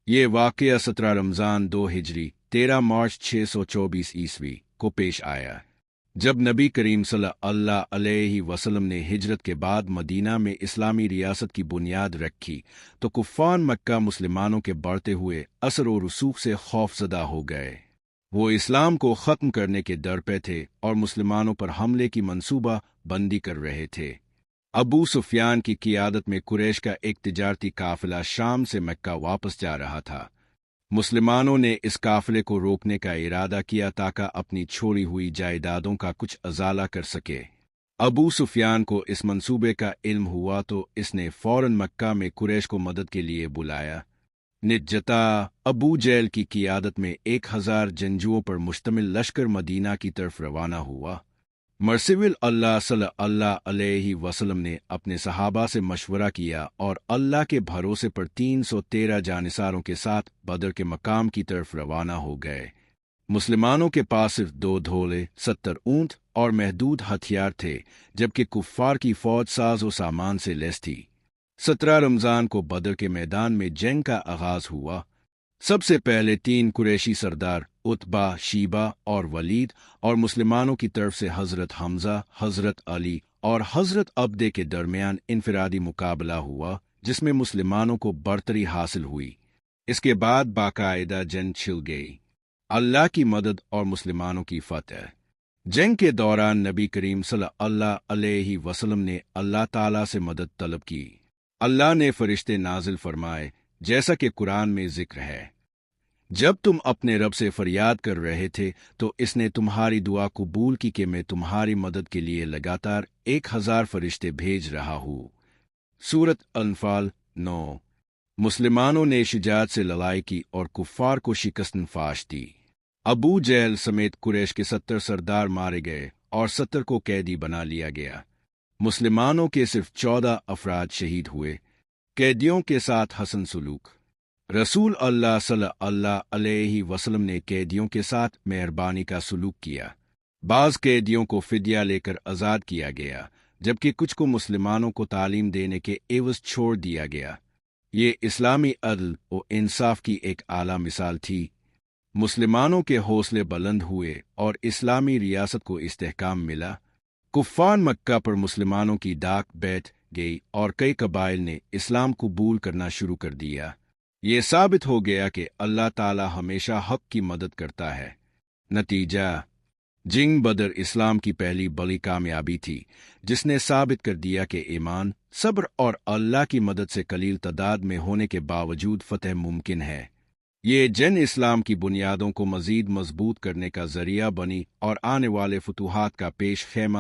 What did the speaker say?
ये वाक़या 17 रमज़ान 2 हिजरी 13 मार्च 624 ईस्वी को पेश आया, जब नबी करीम सल्लल्लाहु अलैहि वसल्लम ने हिजरत के बाद मदीना में इस्लामी रियासत की बुनियाद रखी तो कुफ़ार मक्का मुसलमानों के बढ़ते हुए असर और रसूख से खौफज़दा हो गए। वो इस्लाम को ख़त्म करने के डर पे थे और मुसलमानों पर हमले की मंसूबा बंदी कर रहे थे। अबू सुफियान की क़ियादत में कुरैश का एक तिजारती काफ़िला शाम से मक्का वापस जा रहा था। मुसलमानों ने इस काफ़िले को रोकने का इरादा किया ताकि अपनी छोड़ी हुई जायदादों का कुछ अज़ाला कर सके। अबू सुफियान को इस मंसूबे का इल्म हुआ तो इसने फ़ौरन मक्का में कुरैश को मदद के लिए बुलाया। निजता अबू जैल की क़ियादत में 1000 जंगजुओं पर मुश्तमिल लश्कर मदीना की तरफ रवाना हुआ। मरसिविल अल्लाह सल्लल्लाहु अलैहि वसल्लम ने अपने सहाबा से मशवरा किया और अल्लाह के भरोसे पर 313 जानिसारों के साथ बदर के मकाम की तरफ रवाना हो गए। मुसलमानों के पास सिर्फ 2 धोले 70 ऊंट और महदूद हथियार थे, जबकि कुफ्फार की फौज साजो सामान से लैस थी। 17 रमज़ान को बदर के मैदान में जंग का आगाज हुआ। सबसे पहले 3 कुरैशी सरदार उतबा, शीबा और वलीद और मुसलमानों की तरफ से हज़रत हमज़ा, हज़रत अली और हज़रत अब्दे के दरमियान इनफिरादी मुकाबला हुआ, जिसमें मुसलमानों को बरतरी हासिल हुई। इसके बाद बाकायदा जंग छिड़ गई। अल्लाह की मदद और मुसलमानों की फतह। जंग के दौरान नबी करीम सल्लल्लाहु अलैहि वसल्लम ने अल्लाह ताला से मदद तलब की। अल्लाह ने फरिश्ते नाजिल फरमाए, जैसा कि कुरान में जिक्र है। जब तुम अपने रब से फरियाद कर रहे थे तो इसने तुम्हारी दुआ कबूल की कि मैं तुम्हारी मदद के लिए लगातार 1000 फरिश्ते भेज रहा हूँ। सूरत अनफाल 9। मुसलमानों ने शुजाअत से लड़ाई की और कुफ्फार को शिकस्त फाश दी। अबू जहल समेत कुरैश के 70 सरदार मारे गए और 70 को कैदी बना लिया गया। मुसलमानों के सिर्फ 14 अफराद शहीद हुए। कैदियों के साथ हसन सलूक। रसूल अल्लाह सल्लल्लाहु अलैहि वसल्लम ने कैदियों के साथ मेहरबानी का सलूक किया। बाज़ कैदियों को फिदिया लेकर आज़ाद किया गया, जबकि कुछ को मुसलमानों को तालीम देने के एवज़ छोड़ दिया गया। ये इस्लामी अदल और इंसाफ की एक आला मिसाल थी। मुसलमानों के हौसले बुलंद हुए और इस्लामी रियासत को इस्तेहकाम मिला। कुफ़ार मक्का पर मुसलमानों की डाक बैठ गई और कई कबाइल ने इस्लाम कबूल करना शुरू कर दिया। ये साबित हो गया कि अल्लाह ताला हमेशा हक की मदद करता है। नतीजा, जंग बदर इस्लाम की पहली बड़ी कामयाबी थी, जिसने साबित कर दिया कि ईमान, सब्र और अल्लाह की मदद से कलील तादाद में होने के बावजूद फतह मुमकिन है। ये जंग इस्लाम की बुनियादों को मज़ीद मजबूत करने का जरिया बनी और आने वाले फतूहात का पेश खेमा